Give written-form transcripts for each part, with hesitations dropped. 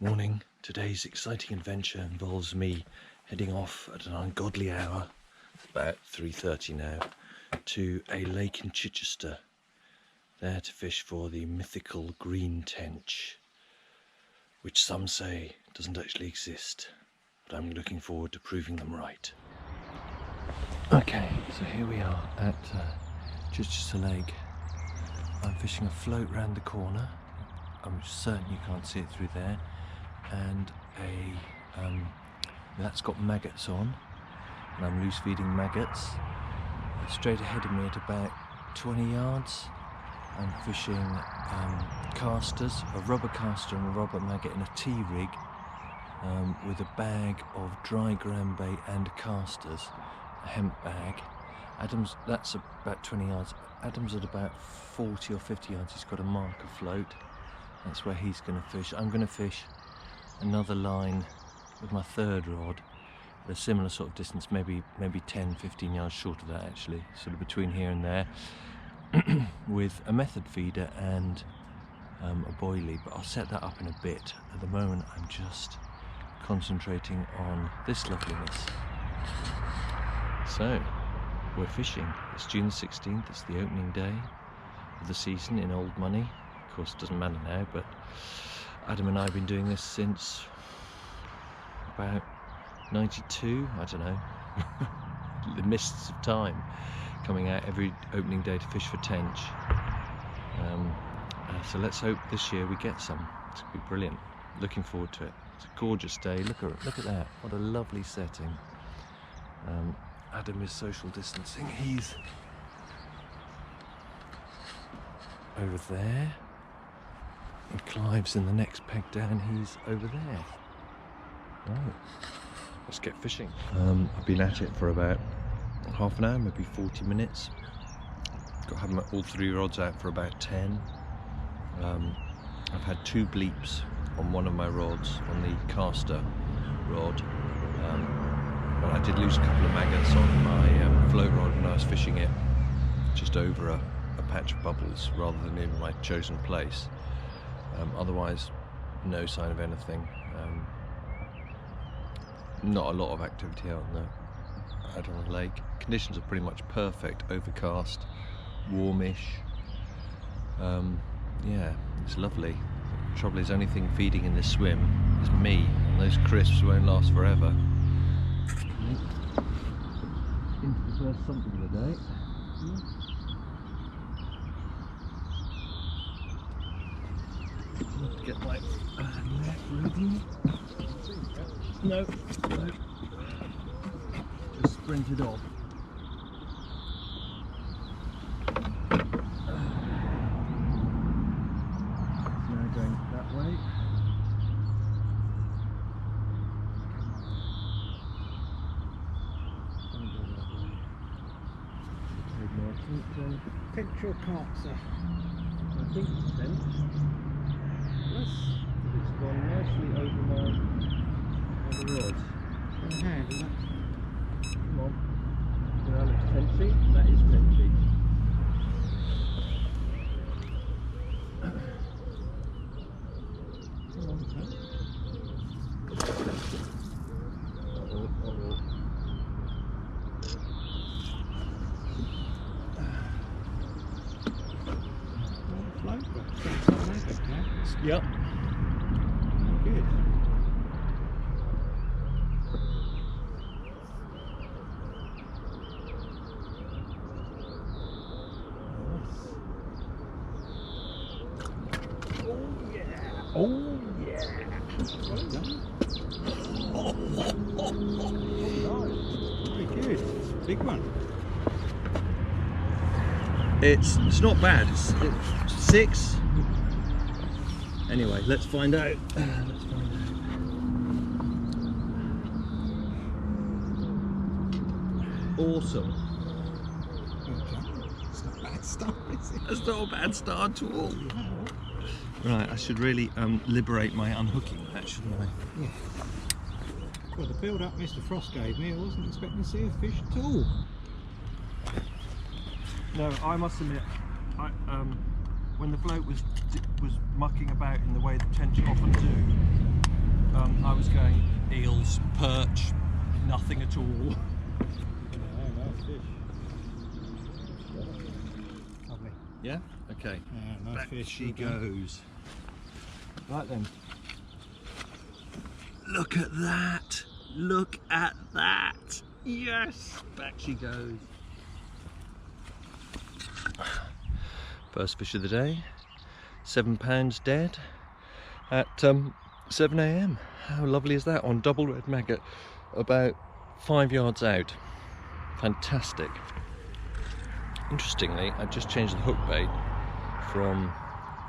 Morning. Today's exciting adventure involves me heading off at an ungodly hour, it's about 3:30 now, to a lake in Chichester, there to fish for the mythical green tench, which some say doesn't actually exist, but I'm looking forward to proving them right. Okay, so here we are at Chichester Lake. I'm fishing a float round the corner. I'm certain you can't see it through there, and that's got maggots on, and I'm loose feeding maggots. Straight ahead of me at about 20 yards I'm fishing casters, a rubber caster and a rubber maggot in a T-rig with a bag of dry ground bait and casters, a hemp bag. Adam's, that's about 20 yards. Adam's at about 40 or 50 yards. He's got a marker float. That's where he's going to fish. I'm going to fish another line with my third rod at a similar sort of distance, maybe 10-15 yards short of that actually, sort of between here and there, with a method feeder and a boilie, but I'll set that up in a bit. At the moment I'm just concentrating on this loveliness. So we're fishing. It's June the 16th, it's the opening day of the season in old money. Of course it doesn't matter now, but Adam and I have been doing this since about 92, I don't know, the mists of time, coming out every opening day to fish for tench. So let's hope this year we get some. It's going to be brilliant. Looking forward to it. It's a gorgeous day. Look at that. What a lovely setting. Adam is social distancing. He's over there. And Clive's in the next peg down. He's over there. Right. Let's get fishing. I've been at it for about half an hour, maybe 40 minutes. Got to have all three rods out for about 10. I've had 2 bleeps on one of my rods, on the caster rod. But I did lose a couple of maggots on my float rod when I was fishing it just over a patch of bubbles rather than in my chosen place. Otherwise, no sign of anything. Not a lot of activity out on the lake. Conditions are pretty much perfect, overcast, warmish. Yeah, it's lovely. The trouble is, only thing feeding in this swim is me, and those crisps won't last forever. Into the first something of the day. Let's get my net ready. No. Just sprinted off. Now going that way. Tench or carp, sir? I think it's tench. Yes, it's gone nicely over my other rods. Can I handle that? Come on. That looks tenchy. That is tenchy. Come on, huh? Yep. Good. Oh yeah! Oh yeah! Well done. Very good. Big one. It's not bad. It's 6. Anyway, let's find out. Awesome. It's not a bad start, is it? That's not a bad start at all. Right, I should really liberate my unhooking, that, shouldn't I? Yeah. Well, the build-up Mr. Frost gave me, I wasn't expecting to see a fish at all. No, I must admit, when the float was mucking about in the way that tench often do, I was going eels, perch, nothing at all. Yeah, nice fish. Lovely. Yeah? Okay. Yeah, nice Back fish. she goes. Right then. Look at that! Look at that! Yes! Back she goes. First fish of the day. 7 pounds dead at 7 AM. How lovely is that on double red maggot, about 5 yards out. Fantastic. Interestingly, I just changed the hook bait from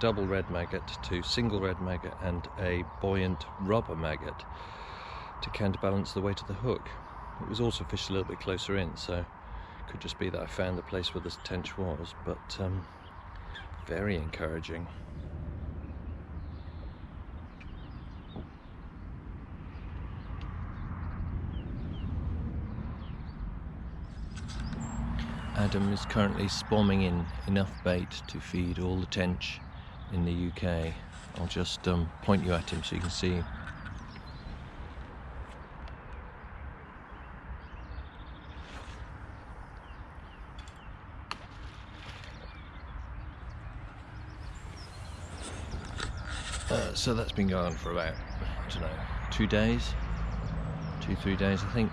double red maggot to single red maggot and a buoyant rubber maggot to counterbalance the weight of the hook. It was also fished a little bit closer in, so it could just be that I found the place where the tench was, but very encouraging. Adam is currently spomming in enough bait to feed all the tench in the UK. I'll just point you at him so you can see. So that's been going on for about, I don't know, 2 days, 3 days I think.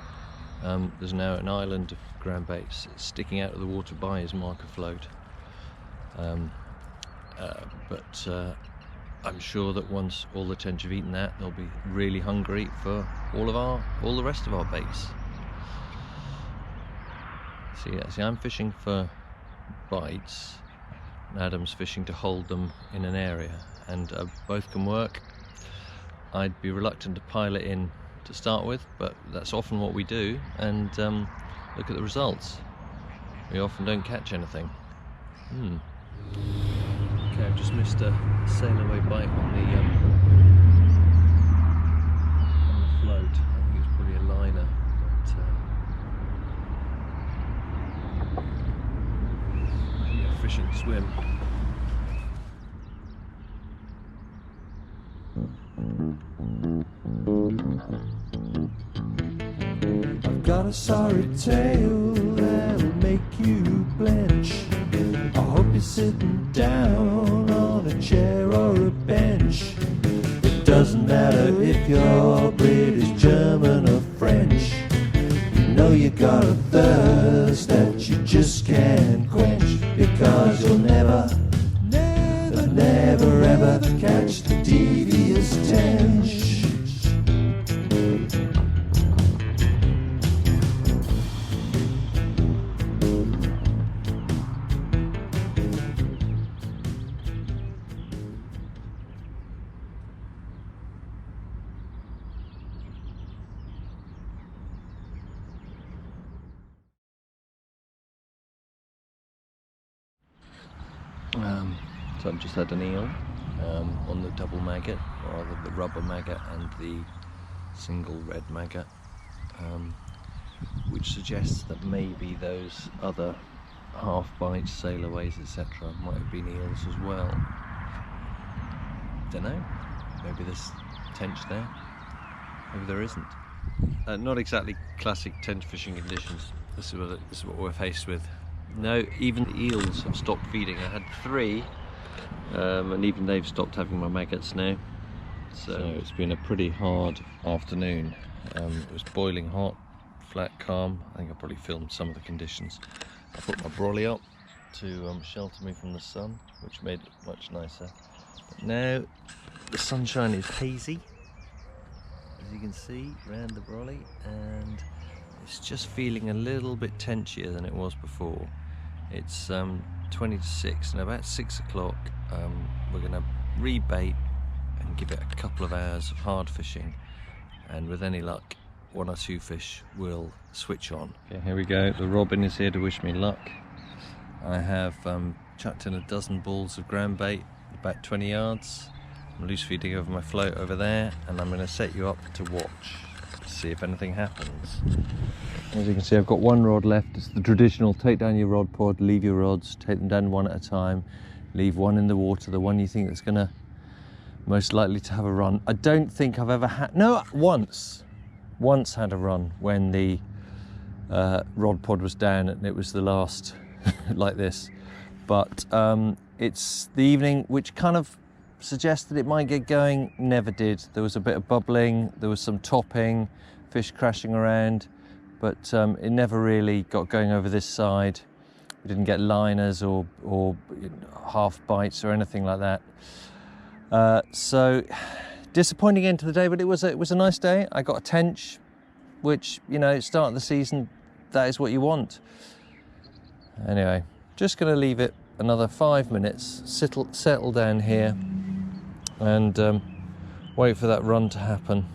There's now an island of ground baits sticking out of the water by his marker float. But I'm sure that once all the tench have eaten that, they'll be really hungry for all the rest of our baits. See, I'm fishing for bites, and Adam's fishing to hold them in an area, and both can work. I'd be reluctant to pile it in to start with, but that's often what we do, and look at the results. We often don't catch anything. Okay, I've just missed a sail away bite on the float. I think it's probably a liner, but yeah, fish and swim. I've got a sorry tale that'll make you blench. I hope you're sitting down on a chair or a bench. It doesn't matter if you're British, German or French. You know you got a thirst that you just can't quench, because you'll never ever catch the devious tench. So I've just had an eel on the double maggot, or rather the rubber maggot and the single red maggot, which suggests that maybe those other half bites, sailaways, etc. might have been eels as well. Don't know. Maybe there's tench there. Maybe there isn't. Not exactly classic tench fishing conditions. This is what we're faced with. No, even the eels have stopped feeding. I had 3, and even they've stopped having my maggots now. So it's been a pretty hard afternoon. It was boiling hot, flat, calm. I think I probably filmed some of the conditions. I put my brolly up to shelter me from the sun, which made it much nicer. But now the sunshine is hazy, as you can see around the brolly, and it's just feeling a little bit tenchier than it was before. It's 20 to 6, and about 6 o'clock we're going to rebait and give it a couple of hours of hard fishing, and with any luck 1 or 2 fish will switch on. Okay, here we go. The robin is here to wish me luck. I have chucked in a dozen balls of ground bait about 20 yards. I'm loose feeding over my float over there, and I'm going to set you up to watch to see if anything happens. As you can see, I've got 1 rod left. It's the traditional take down your rod pod, leave your rods, take them down one at a time, leave one in the water, the one you think that's going to most likely to have a run. I don't think I've ever had, no, once had a run when the rod pod was down and it was the last like this. But it's the evening, which kind of suggests that it might get going. Never did. There was a bit of bubbling, there was some topping, fish crashing around, but it never really got going over this side. We didn't get liners or half bites or anything like that. So disappointing end to the day, but it was a nice day. I got a tench, which, you know, start of the season, that is what you want. Anyway, just going to leave it another 5 minutes, settle down here, and wait for that run to happen.